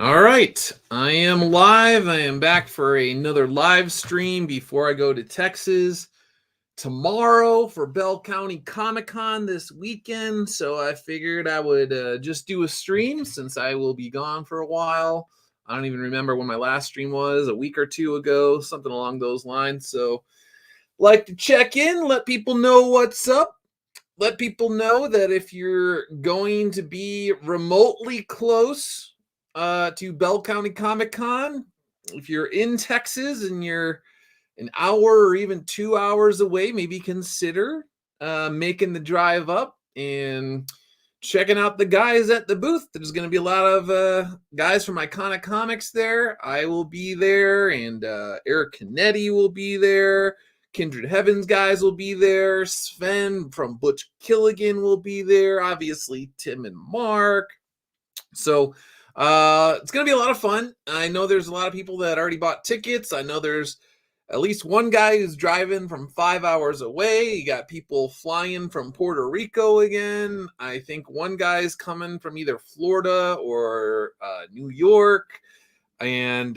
All right, I am live. I am back for another live stream before I go to Texas tomorrow for Bell County Comic Con this weekend. So I figured I would just do a stream since I will be gone for a while. I don't even remember when my last stream was, a week or two ago, something along those lines. So, like to check in, let people know what's up. Let people know that if you're going to be remotely close to Bell County Comic Con, if you're in Texas and you're an hour or even 2 hours away, maybe consider making the drive up and checking out the guys at the booth. There's going to be a lot of guys from Iconic Comics there. I will be there, and Eric Canetti will be there. Kindred Heavens guys will be there. Sven from Butch Killigan will be there. Obviously, Tim and Mark. So it's going to be a lot of fun. I know there's a lot of people that already bought tickets. I know there's at least one guy who's driving from 5 hours away. You got people flying from Puerto Rico again. I think one guy's coming from either Florida or New York. And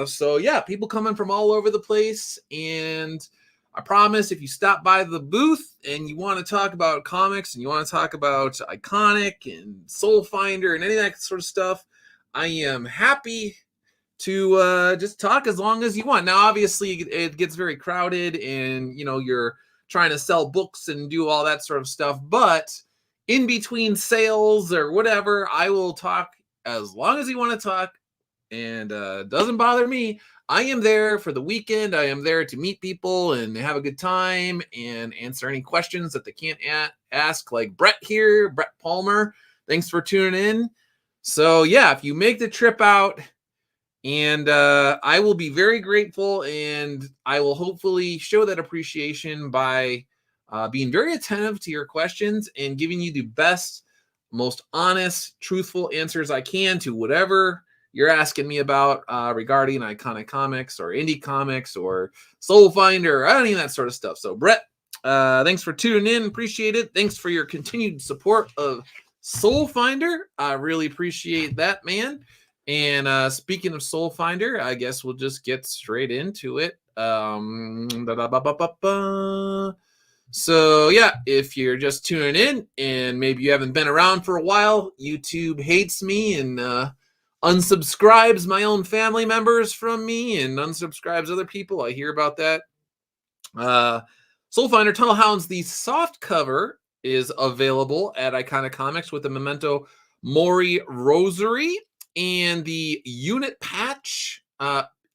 so, yeah, people coming from all over the place. And I promise if you stop by the booth and you want to talk about comics and you want to talk about Iconic and Soul Finder and any of that sort of stuff, I am happy to just talk as long as you want. Now, obviously, it gets very crowded and, you're trying to sell books and do all that sort of stuff. But in between sales or whatever, I will talk as long as you want to talk, and doesn't bother me. I am there for the weekend. I am there to meet people and have a good time and answer any questions that they can't ask, like Brett here, Brett Palmer. Thanks for tuning in. So, yeah, if you make the trip out, and I will be very grateful, and I will hopefully show that appreciation by being very attentive to your questions and giving you the best, most honest, truthful answers I can to whatever you're asking me about regarding Iconic Comics or Indie Comics or Soul Finder or any of that sort of stuff. So, Brett, thanks for tuning in. Appreciate it. Thanks for your continued support of Soul Finder. I really appreciate that, man. And speaking of Soul Finder, I guess we'll just get straight into it. So, yeah, if you're just tuning in and maybe you haven't been around for a while, YouTube hates me and unsubscribes my own family members from me and unsubscribes other people. I hear about that. Soul Finder Tunnel Hounds, the soft cover is available at Iconic Comics with the Memento Mori Rosary and the unit patch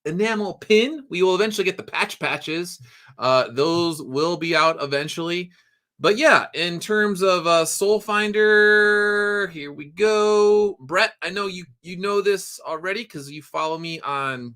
enamel pin. We will eventually get the patches. Those will be out eventually. But yeah, in terms of Soul Finder, here we go. Brett, I know you know this already because you follow me on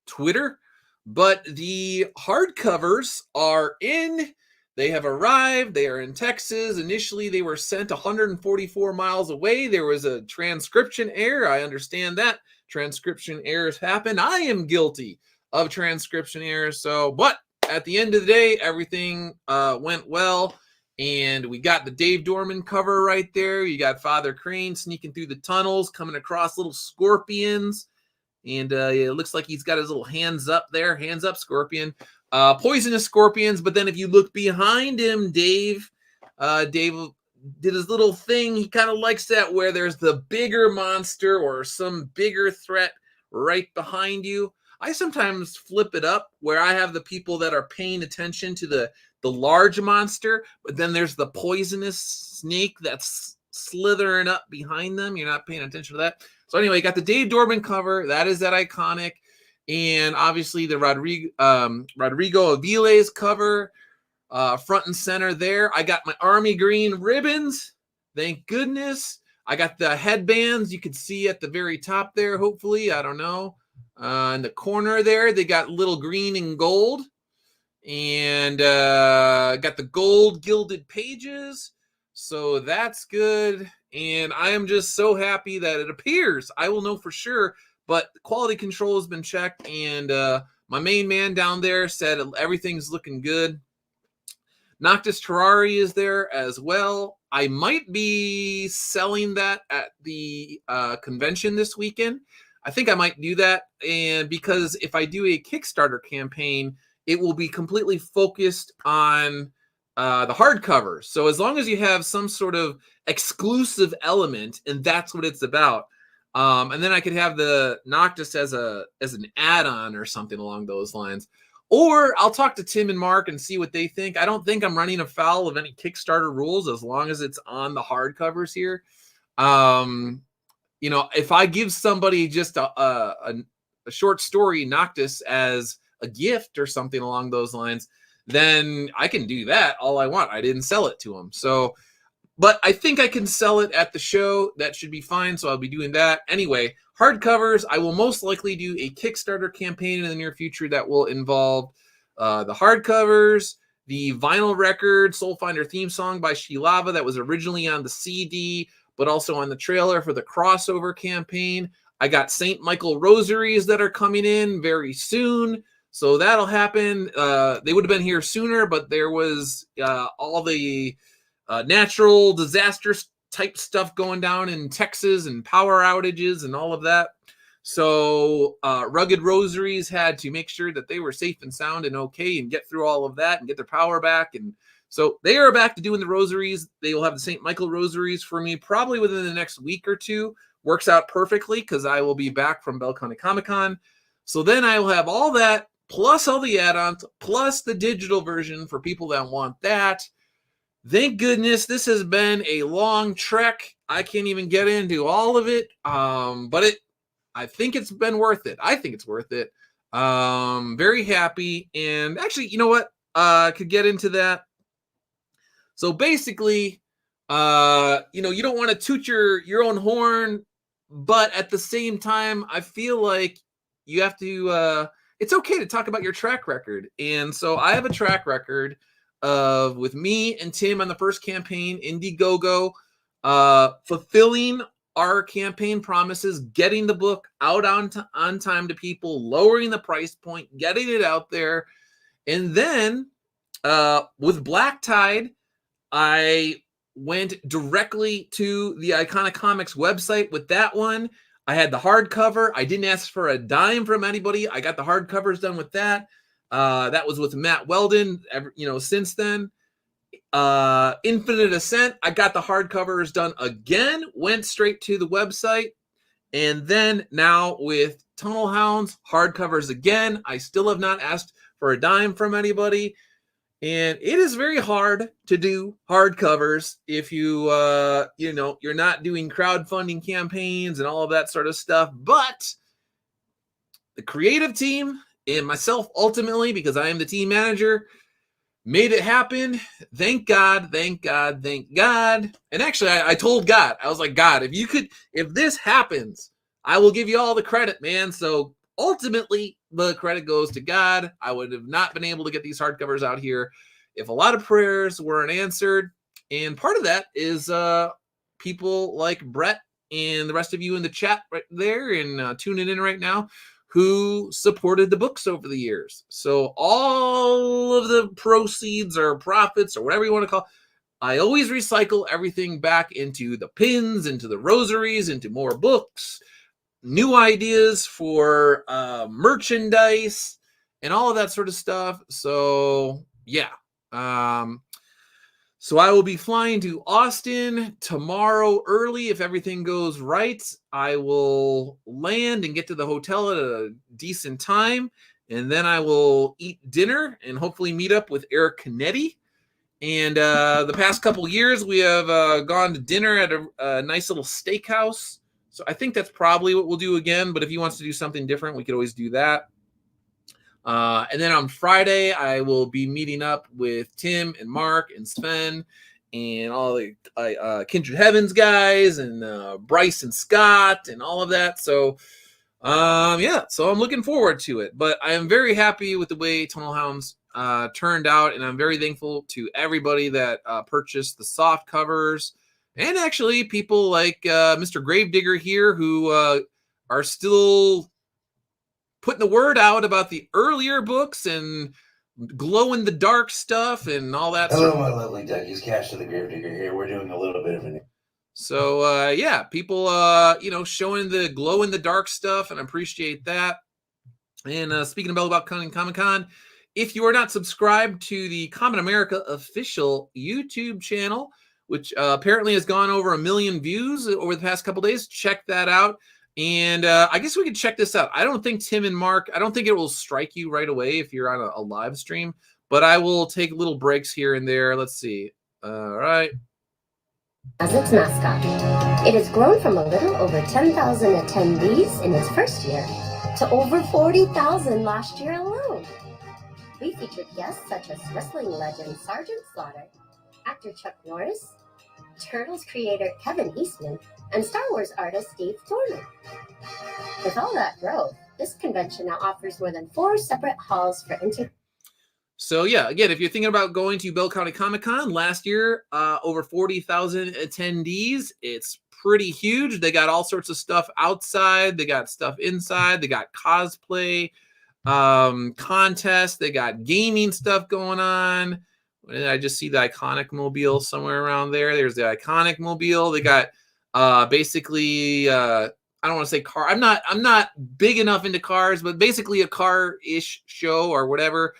Twitter, but the hardcovers are in. They have arrived. They are in Texas. Initially, they were sent 144 miles away. There was a transcription error. I understand that. Transcription errors happen. I am guilty of transcription errors. But at the end of the day, everything went well. And we got the Dave Dorman cover right there. You got Father Crane sneaking through the tunnels, coming across little scorpions. And it looks like he's got his little hands up there. Hands up, scorpion. Poisonous scorpions, but then if you look behind him, Dave did his little thing. He kind of likes that where there's the bigger monster or some bigger threat right behind you. I sometimes flip it up where I have the people that are paying attention to the large monster, but then there's the poisonous snake that's slithering up behind them. You're not paying attention to that. So anyway, you got the Dave Dorman cover. That is that Iconic. And obviously the Rodrigo Aviles cover, front and center there. I got my army green ribbons. Thank goodness. I got the headbands you can see at the very top there, hopefully. I don't know. In the corner there, they got little green and gold. And got the gold gilded pages. So that's good. And I am just so happy that it appears. I will know for sure. But quality control has been checked, and my main man down there said everything's looking good. Noctis Terrari is there as well. I might be selling that at the convention this weekend. I think I might do that. And because if I do a Kickstarter campaign, it will be completely focused on the hardcovers. So as long as you have some sort of exclusive element, and that's what it's about. And then I could have the Noctis as an add-on or something along those lines. Or I'll talk to Tim and Mark and see what they think. I don't think I'm running afoul of any Kickstarter rules as long as it's on the hardcovers here. If I give somebody just a short story Noctis as a gift or something along those lines, then I can do that all I want. I didn't sell it to them. So, but I think I can sell it at the show. That should be fine. So I'll be doing that. Anyway, hardcovers, I will most likely do a Kickstarter campaign in the near future that will involve the hardcovers, the vinyl record, Soul Finder theme song by Shilava that was originally on the CD, but also on the trailer for the crossover campaign. I got St. Michael rosaries that are coming in very soon. So that'll happen. They would have been here sooner, but there was all the natural disaster type stuff going down in Texas and power outages and all of that. So Rugged Rosaries had to make sure that they were safe and sound and okay and get through all of that and get their power back. And so they are back to doing the rosaries. They will have the St. Michael rosaries for me probably within the next week or two. Works out perfectly because I will be back from Bell County Comic Con. So then I will have all that plus all the add-ons plus the digital version for people that want that. Thank goodness this has been a long trek. I can't even get into all of it, but I think it's been worth it. I think it's worth it. Very happy. And actually, you know what? I could get into that. So basically, you don't want to toot your own horn, but at the same time, I feel like you have to, it's okay to talk about your track record. And so I have a track record of with me and Tim on the first campaign, Indiegogo, fulfilling our campaign promises, getting the book out on time to people, lowering the price point, getting it out there. And then with Black Tide, I went directly to the Iconic Comics website with that one. I had the hardcover. I didn't ask for a dime from anybody. I got the hardcovers done with that. That was with Matt Weldon. Since then, Infinite Ascent, I got the hardcovers done again, went straight to the website. And then now with Tunnel Hounds, hardcovers again. I still have not asked for a dime from anybody. And it is very hard to do hardcovers if you're not doing crowdfunding campaigns and all of that sort of stuff. But the creative team and myself, ultimately, because I am the team manager, made it happen. Thank God, thank God, thank God. And actually, I told God, I was like, God, if this happens, I will give you all the credit, man. So ultimately, the credit goes to God. I would have not been able to get these hardcovers out here if a lot of prayers weren't answered. And part of that is people like Brett and the rest of you in the chat right there and tuning in right now who supported the books over the years. So all of the proceeds or profits or whatever you want to call it, I always recycle everything back into the pins, into the rosaries, into more books, new ideas for merchandise and all of that sort of stuff. So yeah. So I will be flying to Austin tomorrow early. If everything goes right, I will land and get to the hotel at a decent time. And then I will eat dinner and hopefully meet up with Eric Canetti. And the past couple years, we have gone to dinner at a nice little steakhouse. So I think that's probably what we'll do again. But if he wants to do something different, we could always do that. And then on Friday, I will be meeting up with Tim and Mark and Sven and all the Kindred Heavens guys and Bryce and Scott and all of that. So, so I'm looking forward to it. But I am very happy with the way Tunnel Hounds turned out, and I'm very thankful to everybody that purchased the soft covers, and actually people like Mr. Gravedigger here who are still putting the word out about the earlier books and glow in the dark stuff and all that. Hello, my lovely Dougcast. Cash to the Gravedigger here. We're doing a little bit of an. So yeah, people showing the glow in the dark stuff, and I appreciate that. And speaking about Comic-Con, if you are not subscribed to the Common America official YouTube channel, which apparently has gone over 1 million views over the past couple days, check that out. And I guess we could check this out. I don't think Tim and Mark, I don't think it will strike you right away if you're on a live stream, but I will take little breaks here and there. Let's see. All right. As its mascot, it has grown from a little over 10,000 attendees in its first year to over 40,000 last year alone. We featured guests such as wrestling legend Sergeant Slaughter, actor Chuck Norris, Turtles creator Kevin Eastman, and Star Wars artist Dave Dorner. With all that growth, this convention now offers more than 4 separate halls for So yeah, again, if you're thinking about going to Bell County Comic-Con last year, over 40,000 attendees. It's pretty huge. They got all sorts of stuff outside. They got stuff inside. They got cosplay contests. They got gaming stuff going on. I just see the Iconic Mobile somewhere around there. There's the Iconic Mobile. They got basically I don't want to say car. I'm not big enough into cars, but basically a car-ish show or whatever.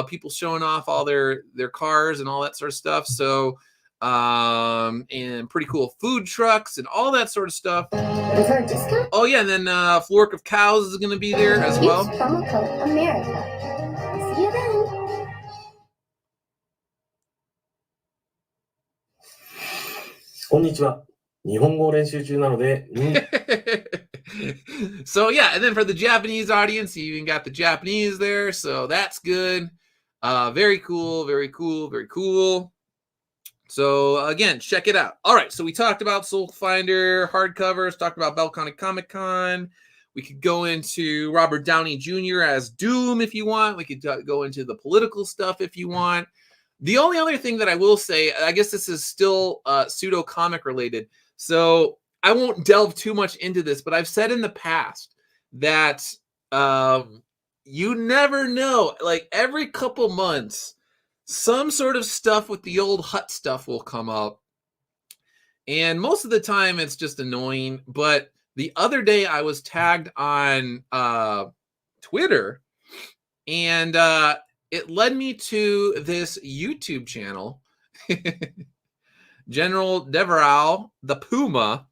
People showing off all their cars and all that sort of stuff. So and pretty cool food trucks and all that sort of stuff. Oh yeah, and then Flork of Cows is going to be there as well. Use promo code America. See you then. こんにちは。日本語練習中なので。So yeah, and then for the Japanese audience, you even got the Japanese there, so that's good. Very cool, very cool, very cool. So again, check it out. All right, so we talked about Soul Finder hardcovers, talked about Bell County Comic-Con. We could go into Robert Downey Jr. as Doom if you want. We could go into the political stuff if you want. The only other thing that I will say, I guess this is still pseudo comic related, so I won't delve too much into this, but I've said in the past that you never know, like every couple months, some sort of stuff with the old Hut stuff will come up. And most of the time it's just annoying. But the other day I was tagged on Twitter, and it led me to this YouTube channel, General Devereux, the Puma.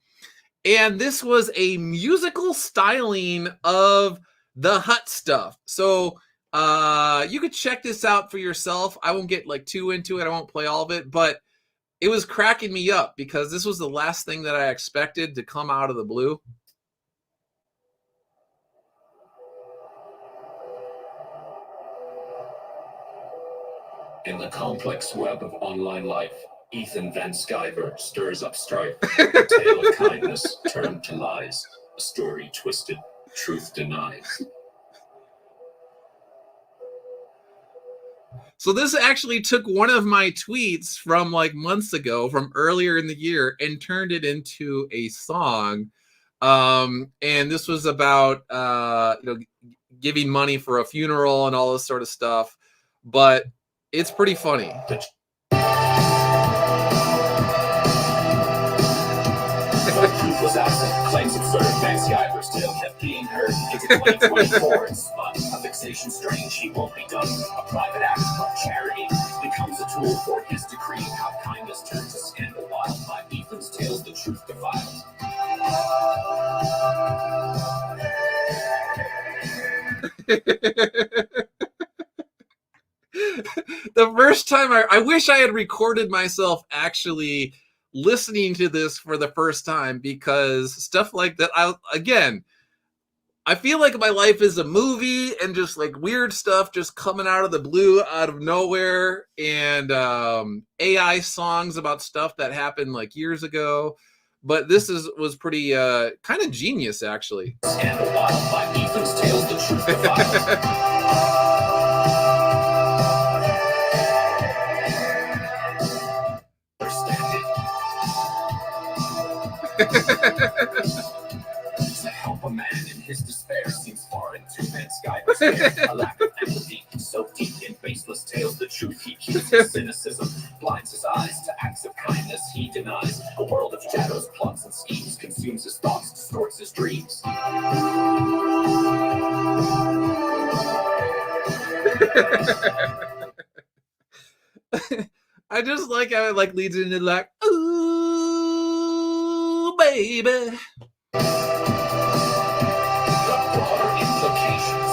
And this was a musical styling of the Hut stuff. So you could check this out for yourself. I won't get like too into it. I won't play all of it, but it was cracking me up because this was the last thing that I expected to come out of the blue. In the complex web of online life, Ethan Van Sciver stirs up strife. A tale of kindness turned to lies. A story twisted, truth denies. So this actually took one of my tweets from like months ago, from earlier in the year, and turned it into a song. And this was about giving money for a funeral and all this sort of stuff. But it's pretty funny. Was absent, claims absurd, Van Sciver still kept being heard. It's 2024, it's fun, a fixation strange, he won't be done. A private act of charity becomes a tool for his decree. How kindness turns to scandal wild, by Ethan's tales the truth defiled. The first time I wish I had recorded myself actually listening to this for the first time, because stuff like that, I feel like my life is a movie and just like weird stuff just coming out of the blue, out of nowhere, and AI songs about stuff that happened like years ago. But this was pretty kind of genius, actually. Scandal wild, by Ethan's tales the truth defiled. To help a man in his despair seems foreign to Van Sciver's. A lack of empathy so deep in base twisted cynicism blinds his eyes to acts of kindness he denies. A world of shadows, plots, and schemes consumes his thoughts, distorts his dreams. I just like how it like leads into like, ooh, baby. The broader implications.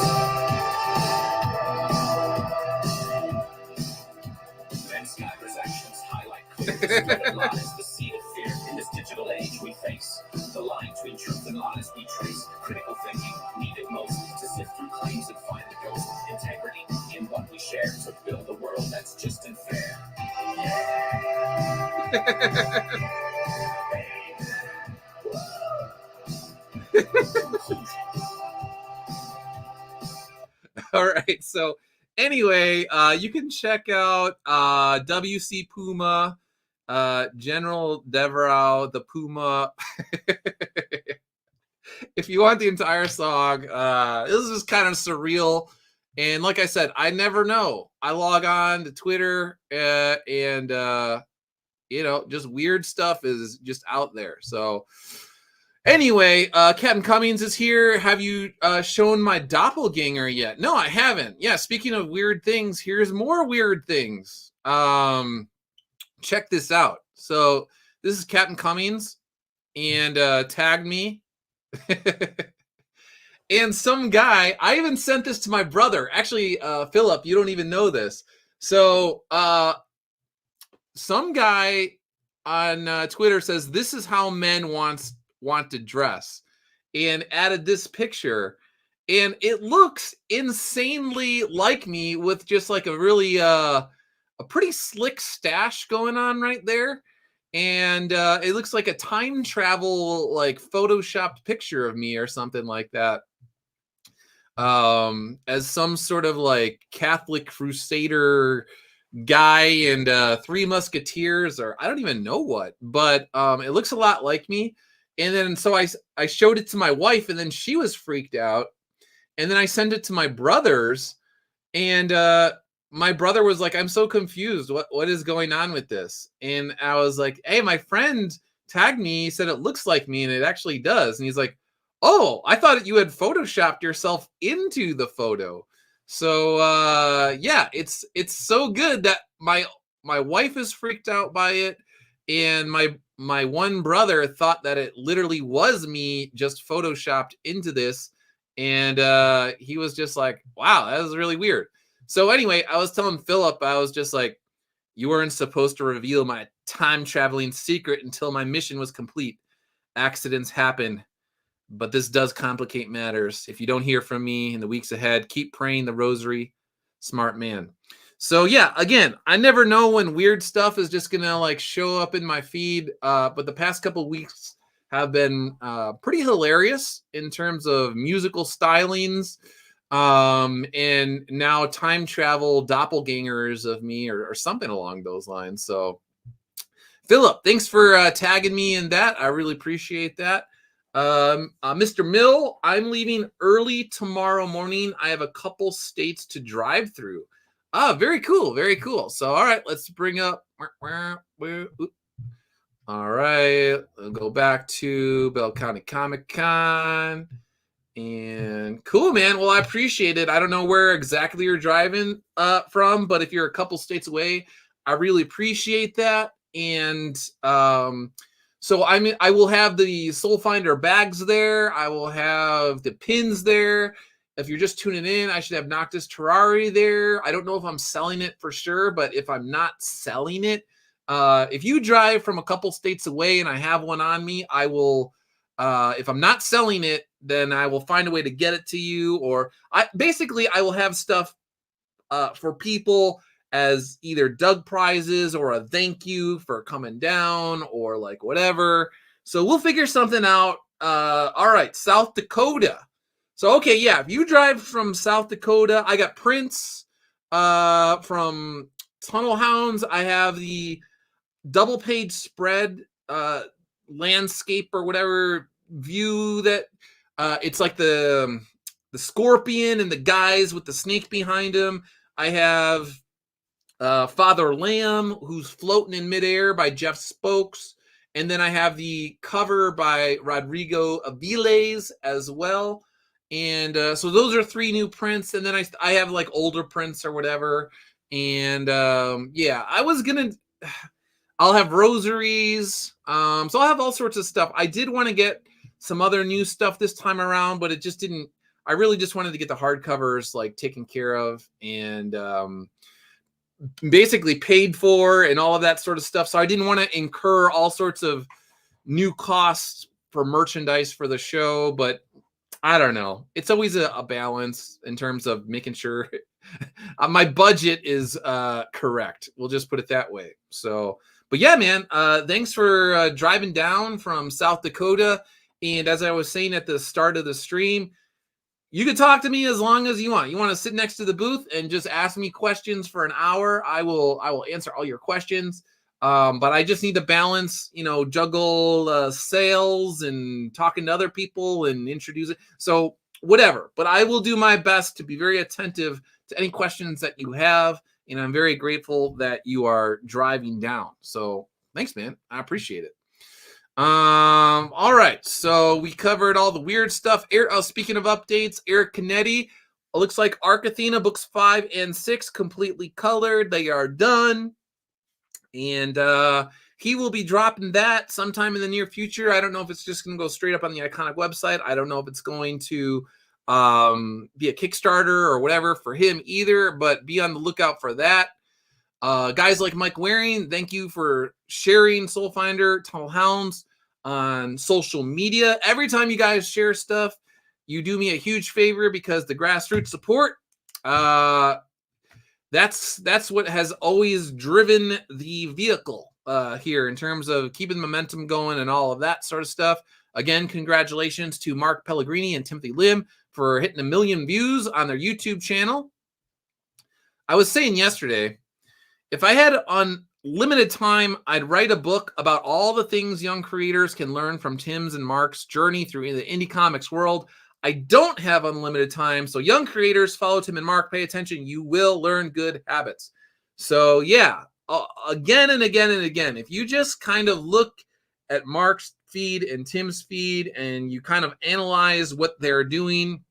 Ben Skyler's actions highlight clearly what lies the seed of fear in this digital age we face. The line between truth and lies we trace. Critical thinking needed most to sift through claims and find the ghost. Integrity in what we share to build a world that's just and fair. All right. So anyway, you can check out WC Puma, General Devereux, the Puma. If you want the entire song, this is just kind of surreal. And like I said, I never know. I log on to Twitter and you know, just weird stuff is just out there. So anyway, Captain Cummings is here. Have you shown my doppelganger yet? No, I haven't. Yeah, speaking of weird things, here's more weird things. Check this out. So this is Captain Cummings and tagged me. And some guy, I even sent this to my brother. Actually, Philip, you don't even know this. So some guy on Twitter says, this is how men want to dress, and added this picture. And it looks insanely like me with just like a really, a pretty slick stash going on right there. And it looks like a time travel, like photoshopped picture of me or something like that. As some sort of like Catholic crusader guy and Three Musketeers, or I don't even know what, but it looks a lot like me. And then so I showed it to my wife, and then she was freaked out. And then I sent it to my brothers, and my brother was like, I'm so confused. What is going on with this? And I was like, hey, my friend tagged me. He said it looks like me, and it actually does. And he's like, oh, I thought you had photoshopped yourself into the photo. So yeah, it's so good that my wife is freaked out by it, and my one brother thought that it literally was me just photoshopped into this, and he was just like, wow, that was really weird. So anyway, I was telling Philip, I was just like, you weren't supposed to reveal my time traveling secret until my mission was complete. Accidents happen, but this does complicate matters. If you don't hear from me in the weeks ahead, keep praying the rosary. Smart man. So yeah, again, I never know when weird stuff is just gonna like show up in my feed. But the past couple weeks have been pretty hilarious in terms of musical stylings, and now time travel doppelgangers of me, or something along those lines. So Philip, thanks for tagging me in that. I really appreciate that. Mr. Mill, I'm leaving early tomorrow morning. I have a couple states to drive through. Very cool. Very cool. So, all right, let's bring up. All right, we'll go back to Bell County Comic Con. And cool, man. Well, I appreciate it. I don't know where exactly you're driving from, but if you're a couple states away, I really appreciate that. And so I will have the Soul Finder bags there. I will have the pins there. If you're just tuning in, I should have Noctis Terrari there. I don't know if I'm selling it for sure, but if I'm not selling it, if you drive from a couple states away and I have one on me, I will, if I'm not selling it, then I will find a way to get it to you. Or I will have stuff for people as either Doug prizes or a thank you for coming down or like whatever. So we'll figure something out. All right, South Dakota. So, okay, yeah, if you drive from South Dakota, I got prints from Tunnel Hounds. I have the double page spread landscape or whatever view that it's like the scorpion and the guys with the snake behind him. I have Father Lamb, who's floating in midair by Jeff Spokes. And then I have the cover by Rodrigo Aviles as well. And so those are 3 new prints. And then I have like older prints or whatever. And yeah, I'll have rosaries. So I'll have all sorts of stuff. I did want to get some other new stuff this time around, but it just didn't. I really just wanted to get the hardcovers like taken care of and basically paid for and all of that sort of stuff. So I didn't want to incur all sorts of new costs for merchandise for the show, but I don't know. It's always a balance in terms of making sure my budget is correct. We'll just put it that way. So, but yeah, man, thanks for driving down from South Dakota. And as I was saying at the start of the stream, you can talk to me as long as you want. You want to sit next to the booth and just ask me questions for an hour. I will answer all your questions. But I just need to balance, juggle sales and talking to other people and introduce it. So whatever. But I will do my best to be very attentive to any questions that you have. And I'm very grateful that you are driving down. So thanks, man. I appreciate it. All right, so we covered all the weird stuff. Speaking of updates, Eric Canetti, it looks like Arc Athena books 5 and 6 completely colored. They are done, and he will be dropping that sometime in the near future. I don't know if it's just going to go straight up on the Iconic website. I don't know if it's going to be a Kickstarter or whatever for him either, but be on the lookout for that. Guys like Mike Waring, thank you for sharing Soul Finder Tunnel Hounds on social media. Every time you guys share stuff, you do me a huge favor because the grassroots support, that's what has always driven the vehicle here in terms of keeping momentum going and all of that sort of stuff. Again, congratulations to Mark Pellegrini and Timothy Lim for hitting 1 million views on their YouTube channel. I was saying yesterday, if I had unlimited time, I'd write a book about all the things young creators can learn from Tim's and Mark's journey through the indie comics world. I don't have unlimited time, so young creators, follow Tim and Mark, pay attention. You will learn good habits. So yeah, again and again and again, if you just kind of look at Mark's feed and Tim's feed and you kind of analyze what they're doing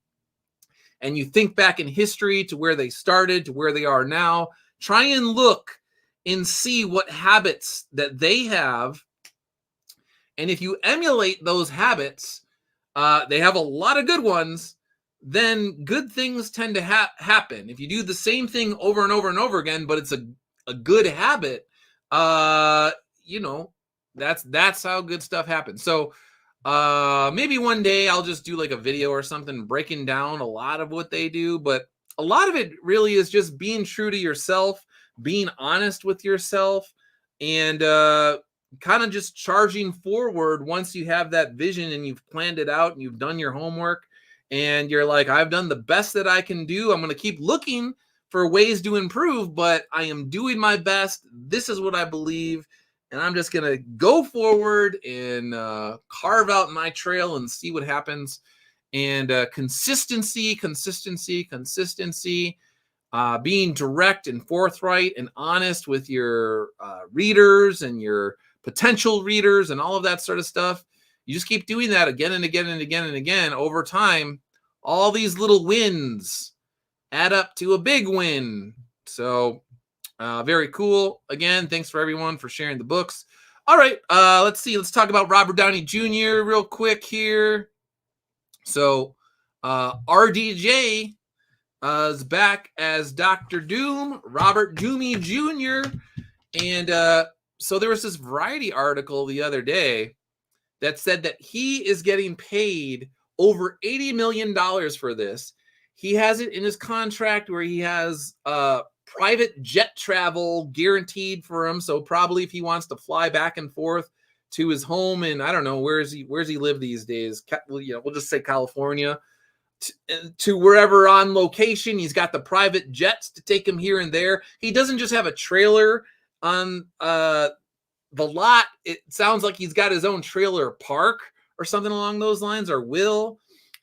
and you think back in history to where they started to where they are now, try and look and see what habits that they have. And if you emulate those habits, they have a lot of good ones, then good things tend to happen. If you do the same thing over and over and over again, but it's a good habit, that's how good stuff happens. So maybe one day I'll just do like a video or something breaking down a lot of what they do, but a lot of it really is just being true to yourself, being honest with yourself, and kind of just charging forward once you have that vision and you've planned it out and you've done your homework and you're like, I've done the best that I can do. I'm going to keep looking for ways to improve, but I am doing my best. This is what I believe. And I'm just going to go forward and carve out my trail and see what happens. And consistency, being direct and forthright and honest with your readers and your potential readers and all of that sort of stuff. You just keep doing that again and again and again and again. Over time, all these little wins add up to a big win. So very cool. Again, thanks for everyone for sharing the books. All right, let's see. Let's talk about Robert Downey Jr. real quick here. So RDJ is back as Dr. Doom, Robert Doomey Jr. And so there was this Variety article the other day that said that he is getting paid over $80 million for this. He has it in his contract where he has private jet travel guaranteed for him. So probably if he wants to fly back and forth to his home, and I don't know, where's he live these days? We'll just say California, to wherever on location. He's got the private jets to take him here and there. He doesn't just have a trailer on the lot. It sounds like he's got his own trailer park or something along those lines, or will.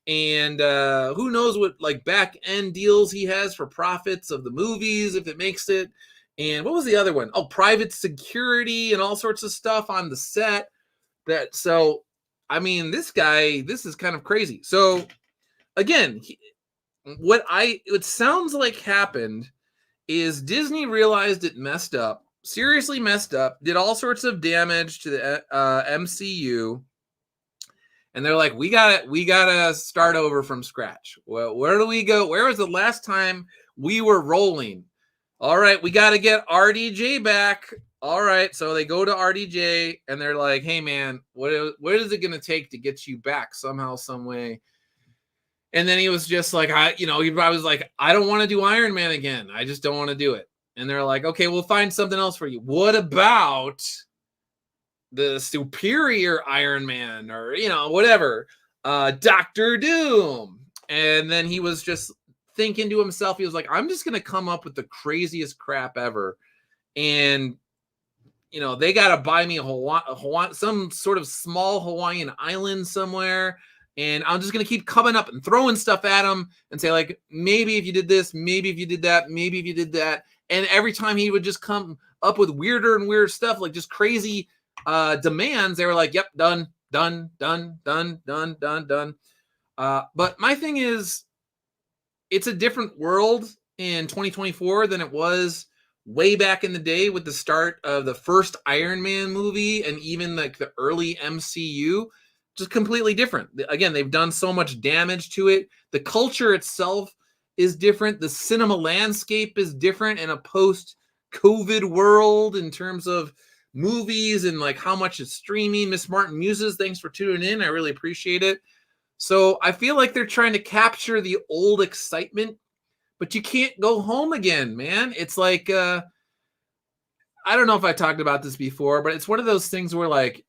And who knows what like back end deals he has for profits of the movies, if it makes it And what was the other one? Oh, private security and all sorts of stuff on the set. So I mean, this is kind of crazy. So again, what sounds like happened is Disney realized it messed up, seriously messed up, did all sorts of damage to the MCU, and they're like, we gotta start over from scratch. Well, where do we go? Where was the last time we were rolling? All right, we got to get RDJ back. All right, so they go to RDJ and they're like, hey man, what is it gonna take to get you back somehow, some way? And then he was just like, I was like, I don't want to do Iron Man again. I just don't want to do it. And they're like, okay, we'll find something else for you. What about the superior Iron Man, or, whatever, Doctor Doom? And then he was just thinking to himself, he was like, I'm just going to come up with the craziest crap ever. And, they got to buy me a some sort of small Hawaiian island somewhere. And I'm just going to keep coming up and throwing stuff at him and say, like, maybe if you did this, maybe if you did that, maybe if you did that. And every time he would just come up with weirder and weirder stuff, like just crazy demands, they were like, yep, done. But my thing is, it's a different world in 2024 than it was way back in the day with the start of the first Iron Man movie and even like the early MCU. Just completely different. Again, they've done so much damage to it. The culture itself is different. The cinema landscape is different in a post-COVID world in terms of movies and like how much is streaming. Miss Martin Muses, thanks for tuning in. I really appreciate it. So I feel like they're trying to capture the old excitement, but you can't go home again, man. It's like, I don't know if I talked about this before, but it's one of those things where like,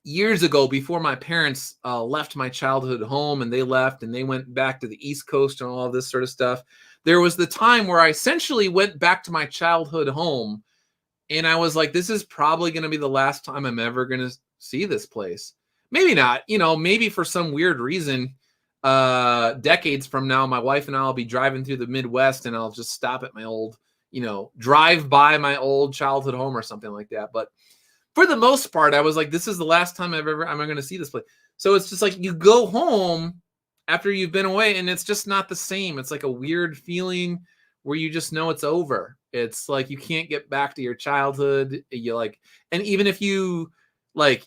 years ago, before my parents left my childhood home and they left and they went back to the East Coast and all of this sort of stuff, there was the time where I essentially went back to my childhood home and I was like, this is probably going to be the last time I'm ever going to see this place. Maybe not, maybe for some weird reason, decades from now, my wife and I will be driving through the Midwest and I'll just stop at my old, drive by my old childhood home or something like that. But for the most part, I was like, this is the last time I'm going to see this place. So it's just like you go home after you've been away and it's just not the same. It's like a weird feeling where you just know it's over. It's like you can't get back to your childhood. You like, and even if you like,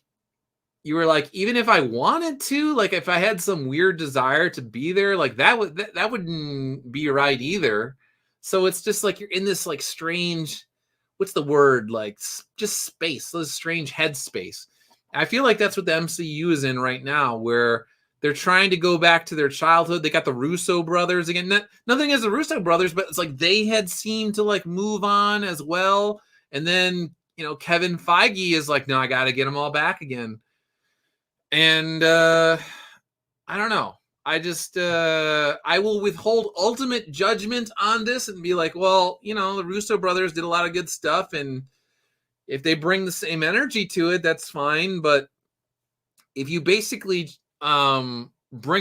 you were like, even if I wanted to, like if I had some weird desire to be there, like that wouldn't be right either. So it's just like you're in this like strange, what's the word? Like just space, this strange headspace. I feel like that's what the MCU is in right now, where they're trying to go back to their childhood. They got the Russo brothers again. Nothing as the Russo brothers, but it's like they had seemed to like move on as well. And then, Kevin Feige is like, no, I got to get them all back again. And I don't know. I just, I will withhold ultimate judgment on this and be like, well, the Russo brothers did a lot of good stuff. And if they bring the same energy to it, that's fine. But if you basically bring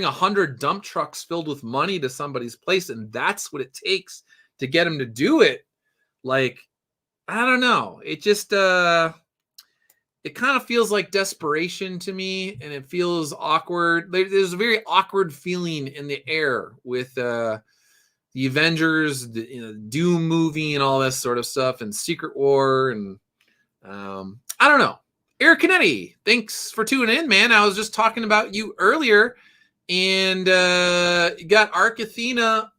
100 dump trucks filled with money to somebody's place, and that's what it takes to get them to do it, like, I don't know. It just, it kind of feels like desperation to me, and it feels awkward. There's a very awkward feeling in the air with the Avengers, the Doom movie, and all this sort of stuff, and Secret War, and I don't know. Eric Canetti, thanks for tuning in, man. I was just talking about you earlier, and you got Arc Athena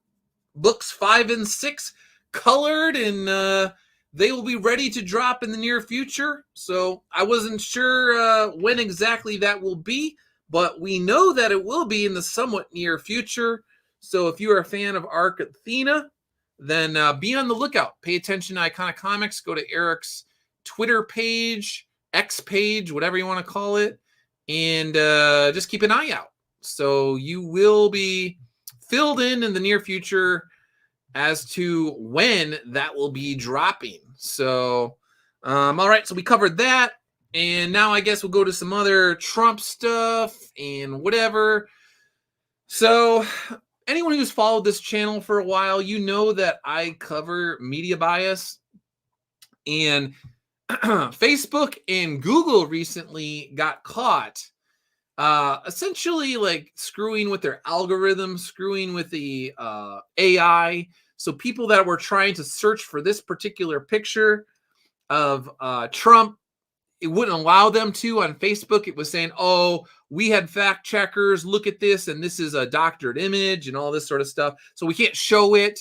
books 5 and 6 colored, and they will be ready to drop in the near future. So I wasn't sure when exactly that will be, but we know that it will be in the somewhat near future. So if you are a fan of Arc Athena, then be on the lookout. Pay attention to Iconic Comics. Go to Eric's Twitter page, X page, whatever you want to call it, and just keep an eye out. So you will be filled in the near future as to when that will be dropping. So, all right, so we covered that. And now I guess we'll go to some other Trump stuff and whatever. So anyone who's followed this channel for a while, you know that I cover media bias And Facebook and Google recently got caught essentially like screwing with their algorithms, screwing with the AI. So people that were trying to search for this particular picture of Trump, it wouldn't allow them to on Facebook. It was saying, oh, we had fact checkers look at this, and this is a doctored image and all this sort of stuff. So we can't show it,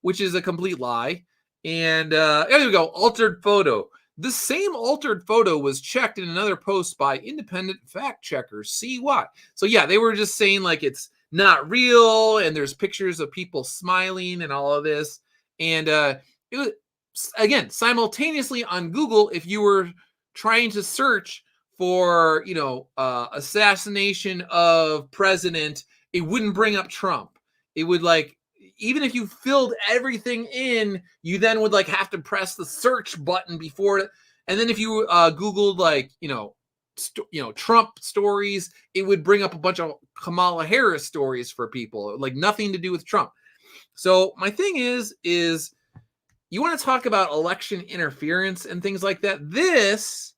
which is a complete lie. And there we go, altered photo. The same altered photo was checked in another post by independent fact checkers. See what? So yeah, they were just saying like it's not real, and there's pictures of people smiling and all of this. And it was, again, simultaneously on Google, if you were trying to search for, assassination of president, it wouldn't bring up Trump. It would like, even if you filled everything in, you then would like have to press the search button before it. And then if you Googled like, Trump stories, it would bring up a bunch of Kamala Harris stories for people, like nothing to do with Trump. So my thing is you want to talk about election interference and things like that. This,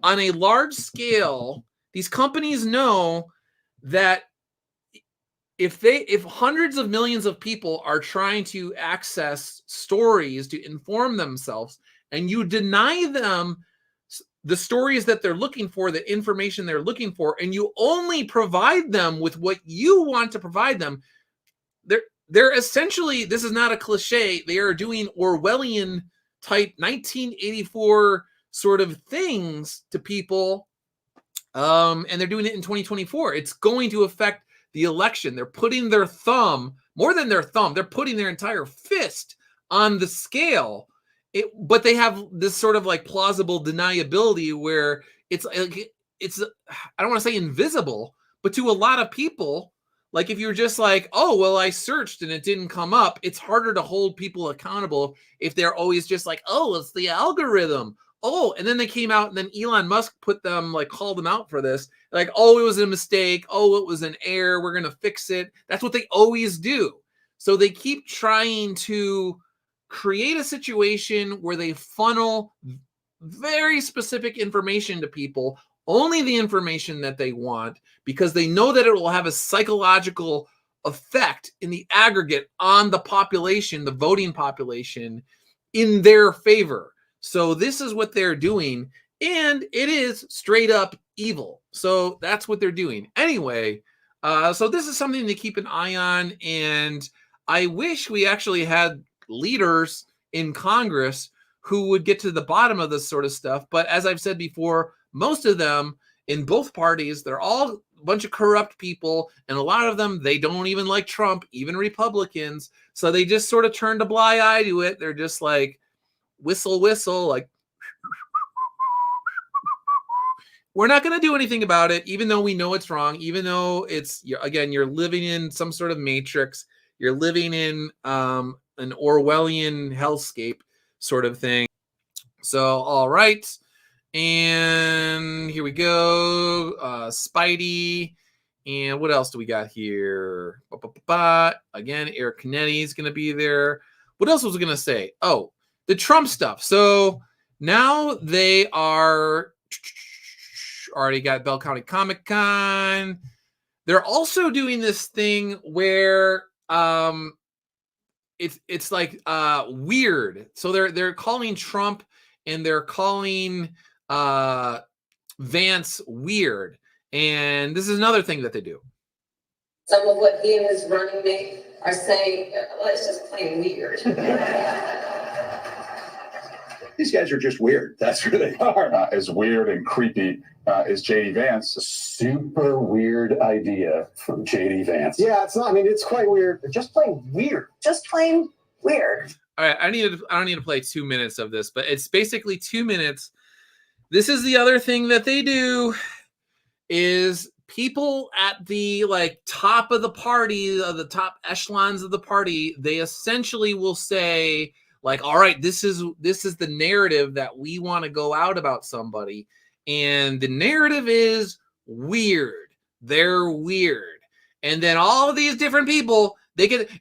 on a large scale, these companies know that if hundreds of millions of people are trying to access stories to inform themselves, and you deny them the stories that they're looking for, the information they're looking for, and you only provide them with what you want to provide them, they're essentially, this is not a cliche, they are doing Orwellian type 1984 sort of things to people, and they're doing it in 2024. It's going to affect the election. They're putting their thumb, more than their thumb, they're putting their entire fist on the scale. But they have this sort of like plausible deniability where it's I don't want to say invisible, but to a lot of people, like if you're just like, oh, well, I searched and it didn't come up, it's harder to hold people accountable if they're always just like, oh, it's the algorithm. Oh, and then they came out and then Elon Musk called them out for this. Like, oh, it was a mistake. Oh, it was an error. We're going to fix it. That's what they always do. So they keep trying to create a situation where they funnel very specific information to people, only the information that they want, because they know that it will have a psychological effect in the aggregate on the population, the voting population, in their favor. So this is what they're doing, and it is straight up evil. So that's what they're doing. Anyway, so this is something to keep an eye on, and I wish we actually had leaders in Congress who would get to the bottom of this sort of stuff. But as I've said before, most of them in both parties, they're all a bunch of corrupt people, and a lot of them, they don't even like Trump, even Republicans. So they just sort of turned a blind eye to it. They're just like, whistle, like, we're not going to do anything about it, even though we know it's wrong, even though you're living in some sort of matrix. You're living in an Orwellian hellscape sort of thing. So, all right. And here we go. Spidey. And what else do we got here? Again, Eric Canetti is going to be there. What else was I going to say? Oh, the Trump stuff. So now they are already got Bell County Comic Con. They're also doing this thing where it's like weird. So they're calling Trump and they're calling Vance weird. And this is another thing that they do. Some of what he and his running mate are saying, well, it's just plain weird. These guys are just weird. That's who they are. As weird and creepy as J.D. Vance. A super weird idea from J.D. Vance. Yeah, it's not. I mean, it's quite weird. Just plain weird. Just plain weird. All right, I don't need to play 2 minutes of this, but it's basically 2 minutes. This is the other thing that they do is people at the top of the party, the top echelons of the party, they essentially will say, all right, this is the narrative that we want to go out about somebody. And the narrative is weird. They're weird. And then all of these different people,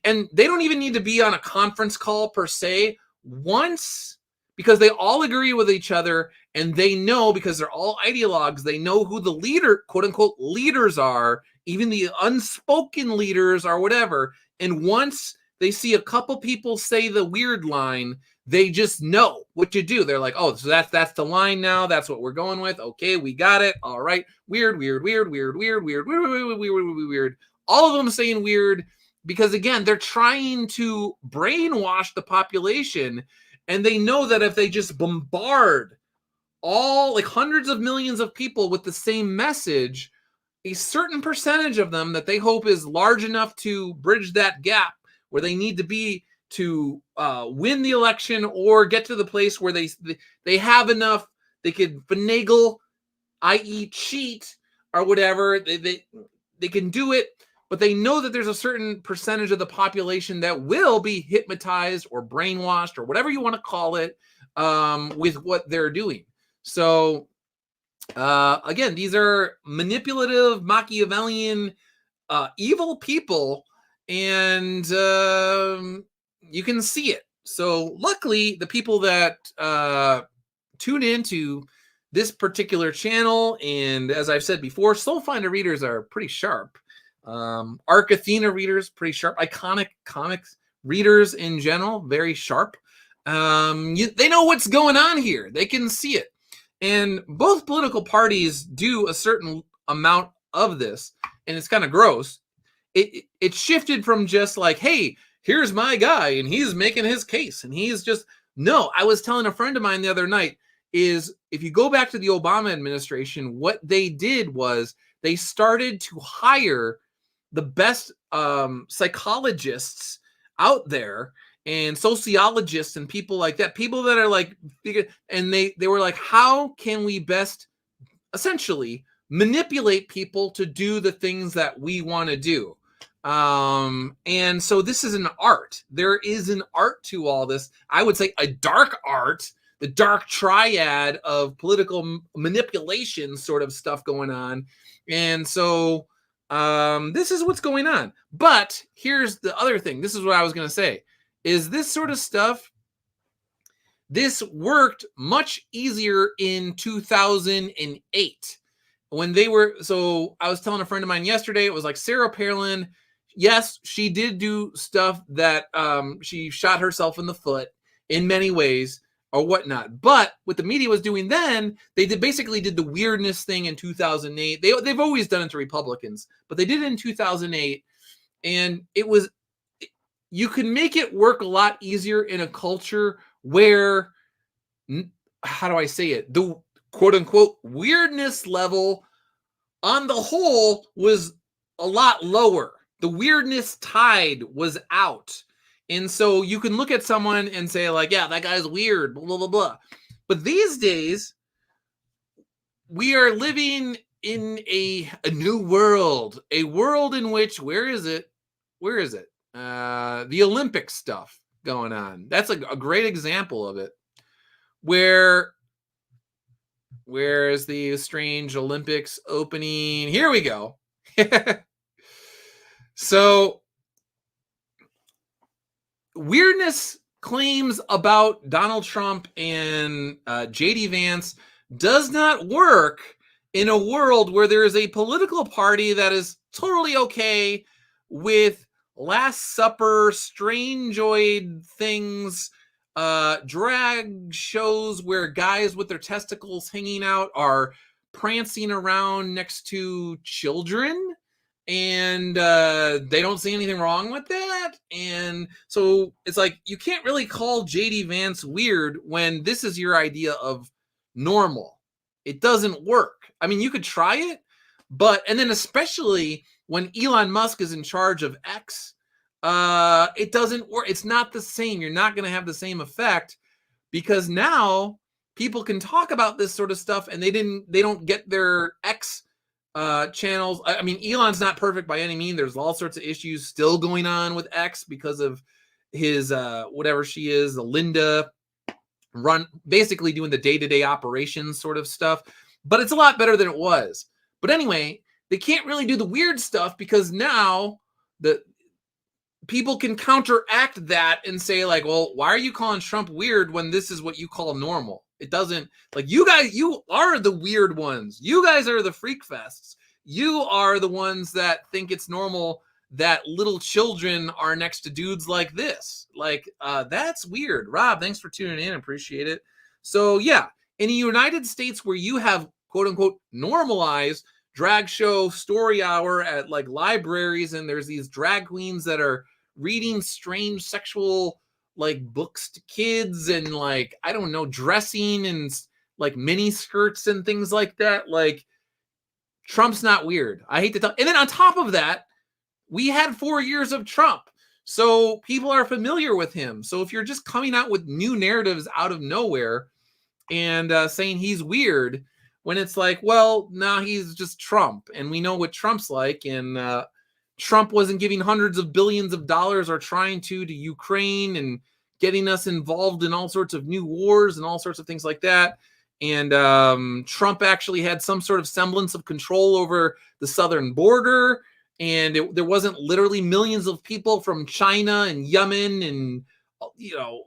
and they don't even need to be on a conference call per se. Once because they all agree with each other, and they know, because they're all ideologues, they know who the leader, quote unquote, leaders are, even the unspoken leaders or whatever. And once they see a couple people say the weird line, they just know what to do. They're like, oh, so that's the line now. That's what we're going with. Okay, we got it. All right. Weird. All of them saying weird because, again, they're trying to brainwash the population, and they know that if they just bombard all, like, hundreds of millions of people with the same message, a certain percentage of them that they hope is large enough to bridge that gap where they need to be to win the election or get to the place where they have enough, they could finagle, i.e. cheat or whatever, they can do it, but they know that there's a certain percentage of the population that will be hypnotized or brainwashed or whatever you want to call it with what they're doing. So again, these are manipulative, Machiavellian, evil people, and you can see it. So luckily, the people that tune into this particular channel, and as I've said before, Soul Finder readers are pretty sharp. Arc Athena readers, pretty sharp. Iconic Comics readers in general, very sharp. They know what's going on here. They can see it. And both political parties do a certain amount of this, and it's kind of gross. It shifted from just like, hey, here's my guy, and he's making his case, and he's just, no, I was telling a friend of mine the other night, is if you go back to the Obama administration, what they did was they started to hire the best psychologists out there and sociologists and people like that, people that are like, and they were like, how can we best essentially manipulate people to do the things that we want to do? And so this is an art. There is an art to all this. I would say a dark art, the dark triad of political manipulation sort of stuff going on. And so this is what's going on. But here's the other thing. This is what I was going to say, is this sort of stuff, this worked much easier in 2008 when they were, so I was telling a friend of mine yesterday, it was like Sarah Palin, yes, she did do stuff that she shot herself in the foot in many ways or whatnot. But what the media was doing then, they basically did the weirdness thing in 2008. They've always done it to Republicans, but they did it in 2008. And it was, you can make it work a lot easier in a culture where, how do I say it? The quote unquote weirdness level on the whole was a lot lower. The weirdness tide was out. And so you can look at someone and say like, yeah, that guy's weird, blah, blah, blah. But these days, we are living in a new world, a world in which, where is it? The Olympic stuff going on. That's a great example of it. Where is the strange Olympics opening? Here we go. So, weirdness claims about Donald Trump and J.D. Vance does not work in a world where there is a political party that is totally okay with Last Supper, strangeoid things, drag shows where guys with their testicles hanging out are prancing around next to children, and they don't see anything wrong with that. And so it's like, you can't really call JD Vance weird when this is your idea of normal. It doesn't work. I mean, you could try it, but, and then especially when Elon Musk is in charge of X, it doesn't work. It's not the same. You're not going to have the same effect, because now people can talk about this sort of stuff and they don't get their X channels. I mean, Elon's not perfect by any means. There's all sorts of issues still going on with X because of his whatever she is, the Linda, run basically doing the day-to-day operations sort of stuff. But it's a lot better than it was. But anyway, they can't really do the weird stuff because now people can counteract that and say like, well, why are you calling Trump weird when this is what you call normal? It doesn't, like, you guys, you are the weird ones. You guys are the freak fests. You are the ones that think it's normal that little children are next to dudes like this. Like, that's weird. Rob, thanks for tuning in. Appreciate it. So yeah, in the United States where you have quote unquote normalized drag show story hour at like libraries, and there's these drag queens that are reading strange sexual like books to kids and like, I don't know, dressing in like mini skirts and things like that. Like, Trump's not weird. I hate to tell. And then on top of that, we had 4 years of Trump. So people are familiar with him. So if you're just coming out with new narratives out of nowhere and saying he's weird, when it's like, well, no, he's just Trump. And we know what Trump's like. And Trump wasn't giving hundreds of billions of dollars or trying to Ukraine and getting us involved in all sorts of new wars and all sorts of things like that. And Trump actually had some sort of semblance of control over the southern border. And there wasn't literally millions of people from China and Yemen and, you know,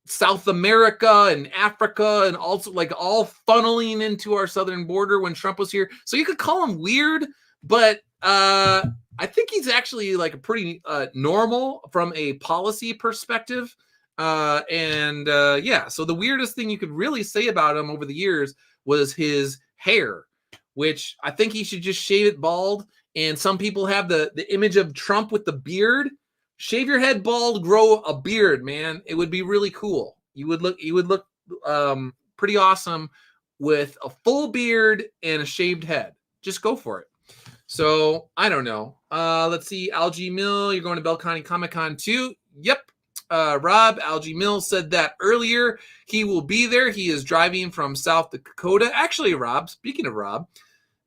South America and Africa and also like all funneling into our southern border when Trump was here. So you could call him weird, but I think he's actually like a pretty normal from a policy perspective. Yeah, so the weirdest thing you could really say about him over the years was his hair, which I think he should just shave it bald. And some people have the image of Trump with the beard. Shave your head bald, grow a beard, man. It would be really cool. You would look pretty awesome with a full beard and a shaved head. Just go for it. So I don't know. Let's see. Algie Mill, you're going to Bell County Comic Con too. Yep. Rob, Algie Mill said that earlier. He will be there. He is driving from South Dakota. Actually, Rob, speaking of Rob,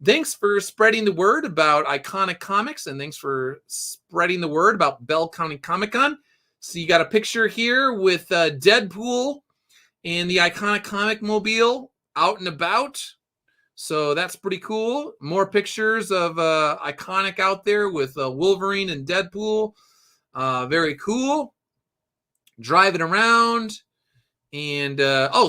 thanks for spreading the word about Iconic Comics, and thanks for spreading the word about Bell County Comic Con. So you got a picture here with Deadpool and the Iconic Comic Mobile out and about. So that's pretty cool. More pictures of Iconic out there with Wolverine and Deadpool. Very cool. Driving around. And,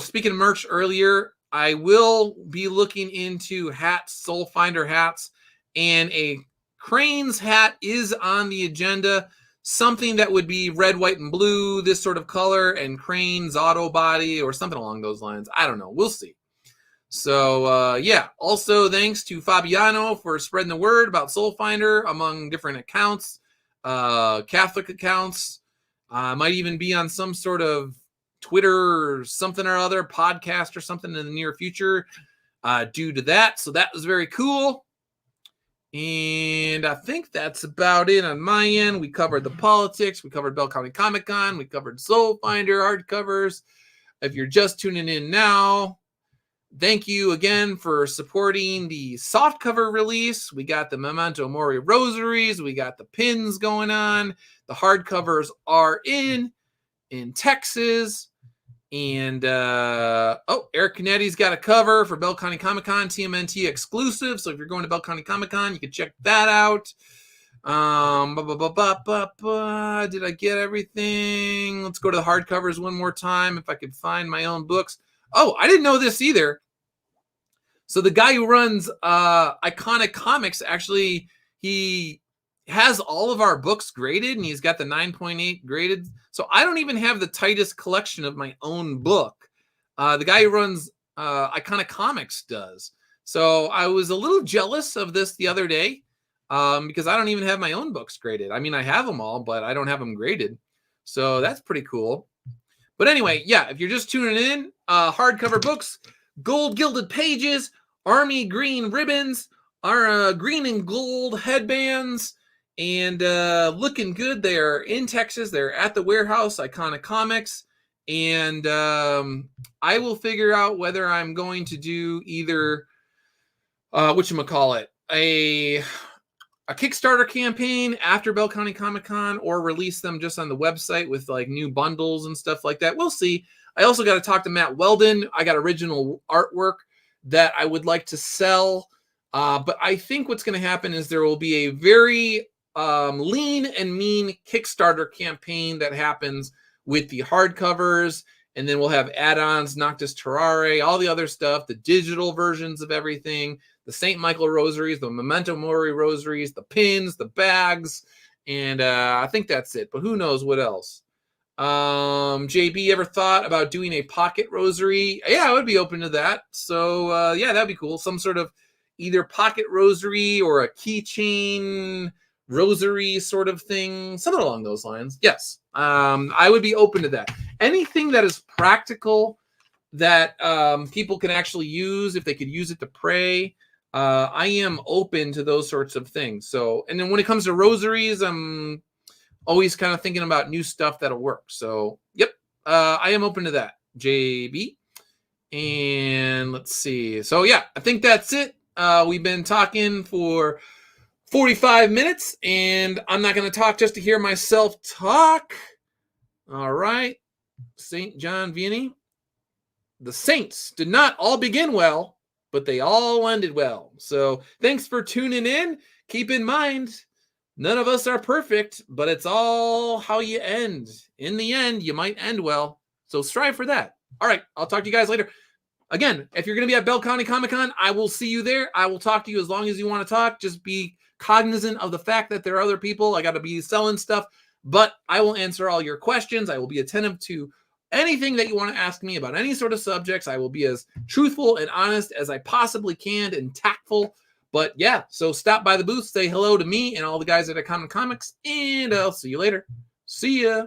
speaking of merch earlier, I will be looking into hats, Soul Finder hats, and a Cranes hat is on the agenda. Something that would be red, white, and blue, this sort of color, and Cranes auto body or something along those lines. I don't know. We'll see. So, yeah. Also, thanks to Fabiano for spreading the word about Soul Finder among different accounts, Catholic accounts. Might even be on some sort of Twitter or something or other, podcast or something in the near future due to that. So that was very cool. And I think that's about it on my end. We covered the politics. We covered Bell County Comic Con. We covered Soul Finder hardcovers. If you're just tuning in now, thank you again for supporting the softcover release. We got the Memento Mori rosaries. We got the pins going on. The hardcovers are in Texas. And, Eric Canetti's got a cover for Bell County Comic Con, TMNT exclusive. So if you're going to Bell County Comic Con, you can check that out. Did I get everything? Let's go to the hardcovers one more time if I could find my own books. Oh, I didn't know this either. So the guy who runs Iconic Comics, actually, he has all of our books graded, and he's got the 9.8 graded. So I don't even have the tightest collection of my own book. The guy who runs Iconic Comics does. So I was a little jealous of this the other day because I don't even have my own books graded. I mean, I have them all, but I don't have them graded. So that's pretty cool. But anyway, yeah, if you're just tuning in, hardcover books, gold gilded pages, army green ribbons, our green and gold headbands, and looking good. They're in Texas. They're at the warehouse, Iconic Comics. And I will figure out whether I'm going to do either, a Kickstarter campaign after Bell County Comic Con, or release them just on the website with like new bundles and stuff like that. We'll see. I also got to talk to Matt Weldon. I got original artwork that I would like to sell. But I think what's going to happen is there will be a very lean and mean Kickstarter campaign that happens with the hardcovers, and then we'll have add-ons, Noctis Terrare, all the other stuff, the digital versions of everything, the St. Michael rosaries, the Memento Mori rosaries, the pins, the bags, and I think that's it, but who knows what else. JB, ever thought about doing a pocket rosary? Yeah, I would be open to that. So yeah, that'd be cool. Some sort of either pocket rosary or a keychain rosary sort of thing, something along those lines. Yes, I would be open to that. Anything that is practical that people can actually use, if they could use it to pray, I am open to those sorts of things. So, and then when it comes to rosaries, I'm always kind of thinking about new stuff that'll work. So, yep, I am open to that, JB. And let's see. So, yeah, I think that's it. We've been talking for 45 minutes, and I'm not going to talk just to hear myself talk. All right. St. John Vianney. The Saints did not all begin well, but they all ended well. So thanks for tuning in. Keep in mind, none of us are perfect, but it's all how you end. In the end, you might end well. So strive for that. All right. I'll talk to you guys later. Again, if you're going to be at Bell County Comic Con, I will see you there. I will talk to you as long as you want to talk. Just be cognizant of the fact that there are other people. I got to be selling stuff, but I will answer all your questions. I will be attentive to anything that you want to ask me about any sort of subjects. I will be as truthful and honest as I possibly can and tactful. But yeah, so stop by the booth, say hello to me and all the guys at Common Comics, and I'll see you later. See ya.